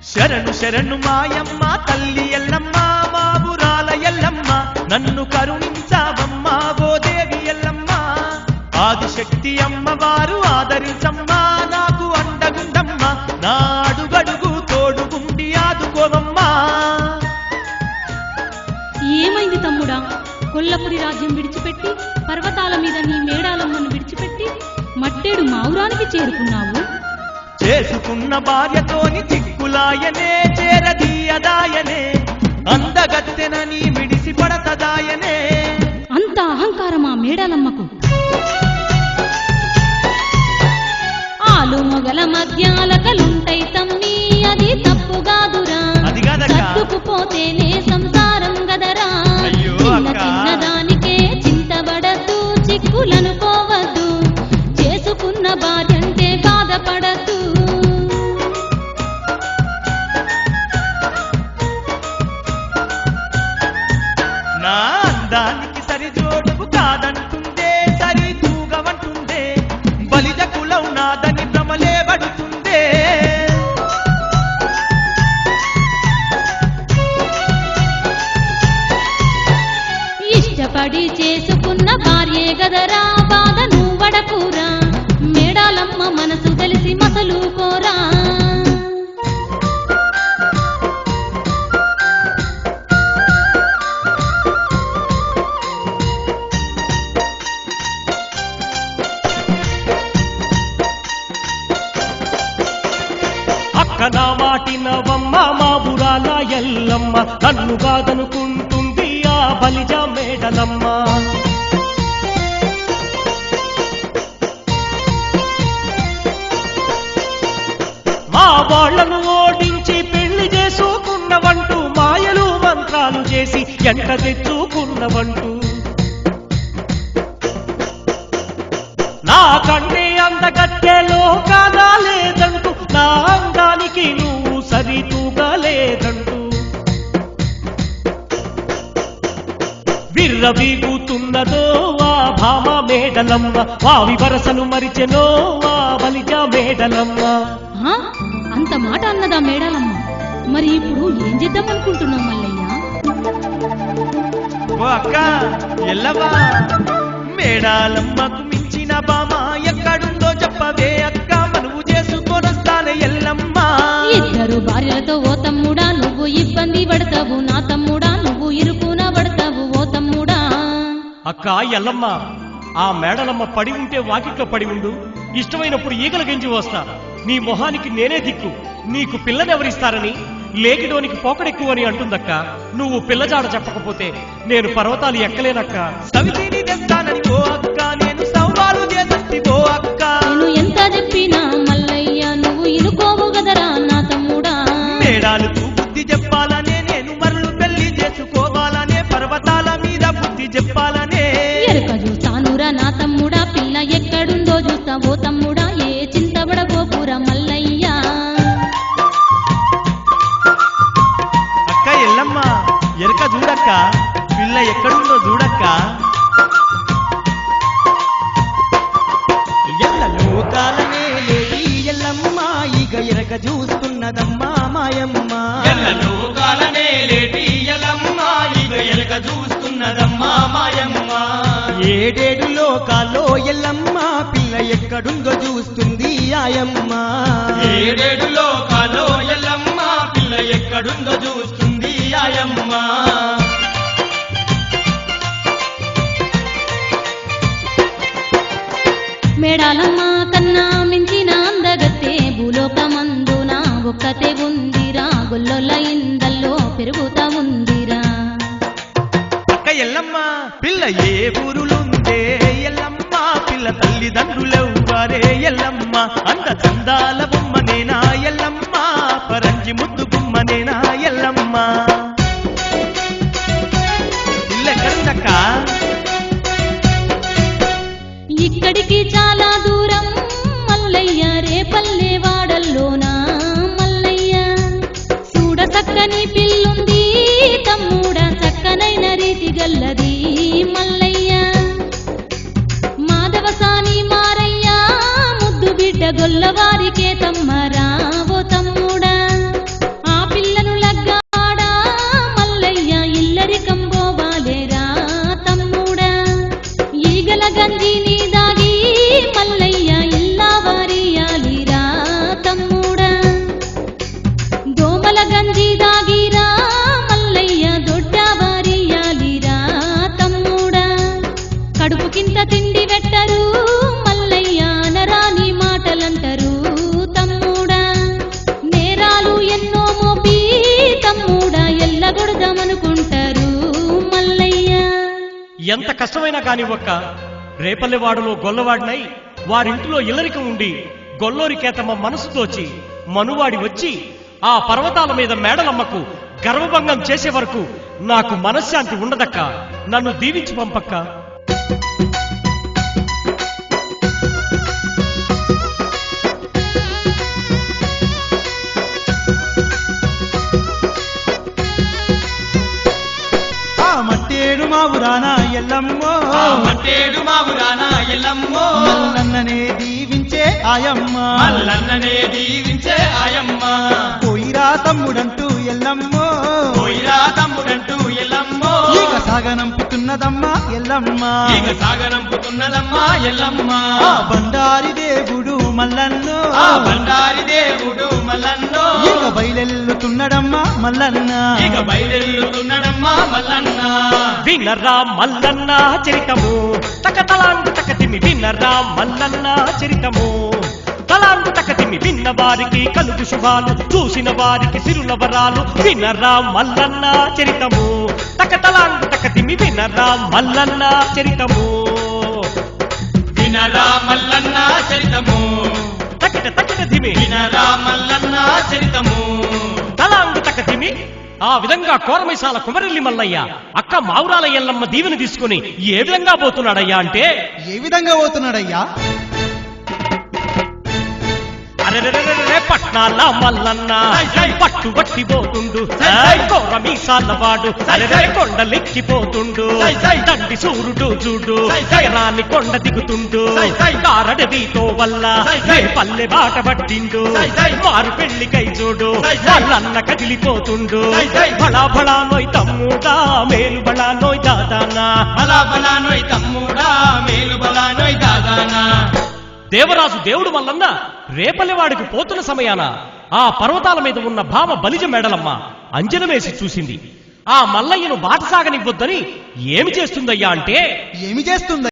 శరణు శరణు మాయమ్మ తల్లి ఎల్లమ్మ మాబురాల ఎల్లమ్మ నన్ను కరుణించావమ్మ గోదేవి ఎల్లమ్మ ఆదిశక్తి అమ్మవారు ఆదరించమ్మ నాకు అండగుండమ్మ నా అడుగడుగు తోడుగుండి ఆదుకోవమ్మా. ఏమైంది తమ్ముడా? కొల్లపురి రాజ్యం విడిచిపెట్టి పర్వతాల మీద నీ మేడాలమ్మను విడిచిపెట్టి మట్టేడు మావురానికి చేరుకున్నావు. చేసుకున్న భార్యతోని చిక్కులాయనే చేరదీయదాయనే అందగత్తెన నీ మిడిసి పడతదాయనే. అంత అహంకారమా మేడాలమ్మకు? ఆలు మొగల మధ్యాలకలుంటై తమ్మి అది తప్పుగాదురా, సర్దుకుపోతేనే సంసారం గదరా. చిన్నదానికే చింతబడద్దు, చిక్కులనుకోవద్దు, చేసుకున్న భార్యంటే బాధపడద్దు. నా అందానికి సరిజోడుకు కాదంటుందే, సరి తూగవంటుందే, బలిజ కులం నాదని భ్రమలే పడుతుందే. ఇష్టపడి చేసుకున్న భార్యే గదరా, బాధ నువ్వడకురా, మేడాలమ్మ మనసు తెలిసి మసలుకోరా. అక్క నా మాటినవమ్మ మాబురాల ఎల్లమ్మ నన్ను కాదనుకుంటుంది ఆ బలిజ మేడలమ్మ. మా వాళ్లను ఓడించి పెళ్లి చేసుకున్నవంటూ మాయలు మంత్రాలు చేసి ఎంట తెచ్చుకున్నవంటూ నా కంటే అందగత్తె లోకానా లేదంటూ, నా అందానికి నువ్వు సరితూగలేదంటూ విర్రవీగుతున్నదో ఆ భామ మేడలమ్మ, వావి వరసను మరిచెనో ఆ బలిజ మేడలమ్మ. అంత మాట అన్నదా మేడాలమ్మ? మరి ఇప్పుడు ఏం చేద్దామనుకుంటున్నావు మల్లయ్య? ఓ అక్క ఎల్లవా, మేడాలమ్మకు మించిన బామ ఎక్కడుందో చెప్పవే అక్క, మనువు చేసుకొనొస్తానే ఎల్లమ్మ. ఇద్దరు భార్యలతో ఓ తమ్ముడా నువ్వు ఇబ్బంది పడతావు, నా తమ్ముడా నువ్వు ఇరుకున పడతావు ఓ తమ్ముడా. అక్క ఎల్లమ్మ, ఆ మేడలమ్మ పడి ఉంటే వాకిట్లో పడి ఉండు, ఇష్టమైనప్పుడు ఈగల గెంజి వస్తా. నీ మొహానికి నేనే దిక్కు, నీకు పిల్లనెవరిస్తారని లేకిడోనికి పోకడెక్కువని అంటుందక్క. నువ్వు పిల్లజాడ చెప్పకపోతే నేను పర్వతాలు ఎక్కలేనక్క. సవితిని తెస్తానని ఓ అక్క, నేను సౌవాలు చేసి ఓ అక్క. నేను ఎంత చెప్పినా మల్లయ్య నువ్వు ఇనుకోవు గదరా నా తమ్ముడా. మేడాలకు బుద్ధి చెప్పాలనే, నేను మరలు పెళ్లి చేసుకోవాలనే, పర్వతాల మీద బుద్ధి చెప్పాలనే. ఎరుక చూస్తానురా నా తమ్ముడా, పిల్ల ఎక్కడుందో చూస్తా ఓ తమ్ముడా, ఏ చింతబడబోకురా మల్లయ్య. అక్క ఎల్లమ్మ ఎరక చూడక్క, పిల్ల ఎక్కడుందో చూడక్క. ఎల్లలోకాలనే లేడి ఎల్లమ్మ ఇక ఎరక చూస్తున్నదమ్మా మాయమ్మ. ఎల్లలోకాలనే లేడి ఎల్లమ్మ ఇక ఎరక చూస్తున్నదమ్మా మాయమ్మ. ఏడేడు లోకాల్లో ఎల్లమ్మ పిల్ల ఎక్కడుందో చూస్తుంది ఆయమ్మ. ఏడేడు లోకాల్లో ఎల్లమ్మ పిల్ల ఎక్కడుందో చూస్తుంది ఆయమ్మ. మేడాలమ్మ కన్నా మించిన అందగత్తే భూలోకమందున ఒక్కతే ఉందిరా, గొల్లొల్ల ఇందల్లో పెరుగుతా ఉందిరా. అక్క ఎల్లమ్మ పిల్ల ఏ ఊరులుందే ఎల్లమ్మ, పిల్ల తల్లిదండ్రులెవ్వరే ఎల్లమ్మ. అంత చందాల బొమ్మనేనా ఎల్లమ్మ, పరంజి ముద్దు బొమ్మనేనా ఎల్లమ్మ. పిల్ల ఎక్కడుందక్క? ఇక్కడికి చాలా దూరం మల్లయ్య, రేపల్లె వాడల్లోనా మల్లయ్య. చూడ చక్కని పిల్లుంది తమ్ముడా, చక్కనైన రీతి గల్లది మల్లయ్య. మాధవసాని మారయ్య ముద్దు బిడ్డ గొల్లవారికే తమ్మరా ఓ తమ్ముడా. ఎంత కష్టమైనా కానివ్వక్క, రేపల్లెవాడలో గొల్లవాడినై వారింటిలో ఇల్లరికం ఉండి గొల్లోరి కేతమ్మ మనసు తోచి మనువాడి వచ్చి ఆ పర్వతాల మీద మేడలమ్మకు గర్వభంగం చేసే వరకు నాకు మనశ్శాంతి ఉండదక్క. నన్ను దీవించి పంపక్క. మట్టేడు మావురానా ఎల్లమ్మో, మట్టేడు మావురానా ఎల్లమ్మో, మల్లన్ననే దీవించే ఆయమ్మ, మల్లన్ననే దీవించే ఆయమ్మ. పోయిరా తమ్ముడంటూ ఎల్లమ్మో, పోయిరా తమ్ముడంటూ ఎల్లమ్మో, ఈగ సాగనంపుతున్నదమ్మా ఎల్లమ్మ, ఈగ సాగనంపుతున్నదమ్మా ఎల్లమ్మ. ఆ బండారి దేవుడు మల్లన్నో, ఆ బండారి దేవుడు మల్లన్నో, ఈగ బయలెల్లుతున్నడమ్మా మల్లన్న, ఈగ బయలుతున్నాడమ్మా మల్లన్న. వినరా మల్లన్న చరితము, తకతలాంగు తకతిమి వినరా మల్లన్న చరితము. తలాంగు తకతిమి విన్న వారికి కలుగు శుభాలు, చూసిన వారికి సిరుల వరాలు. వినరా మల్లన్న చరితము, తకతలాంగు తకతిమి వినరా మల్లన్న చరితము. వినరా మల్లన్న చరితము, తకిట తకిట ధిమి వినరా మల్లన్న చరితము. తలాంగు తకతిమి. ఆ విధంగా కోరమైసాల కుమరెల్లి మల్లయ్య అక్క మావురాల ఎల్లమ్మ దీవెని తీసుకుని ఏ విధంగా పోతున్నాడయ్యా అంటే, ఏ విధంగా పోతున్నాడయ్యా? అరెరెరెరెరె పట్నాల మల్లన్న పట్టు వట్టి పోతుండు, కోరమీసాల వాడు అరెరె కొండలెక్కిపోతుండు. తండ్రి సూర్యుడు చూడు రాని కొండ దిగుతుండు, కారడవితో వల్ల పల్లె బాట పట్టిండు. మారు పెళ్లికై చూడు మల్లన్న కదిలిపోతుండు. బళా బళా నోయ్ తమ్ముడా మేలు బళా నోయ్ దాదానా, బలా బలా నోయ్ తమ్ముడా మేలు బలా నోయ్ దాదానా. దేవరాజు దేవుడు మల్లన్న రేపల్లెవాడికి పోతున్న సమయాన ఆ పర్వతాల మీద ఉన్న భామ బలిజ మేడలమ్మ అంజన వేసి చూసింది. ఆ మల్లయ్యను బాట సాగనివ్వొద్దని ఏమి చేస్తుందయ్యా అంటే, ఏమి చేస్తుంది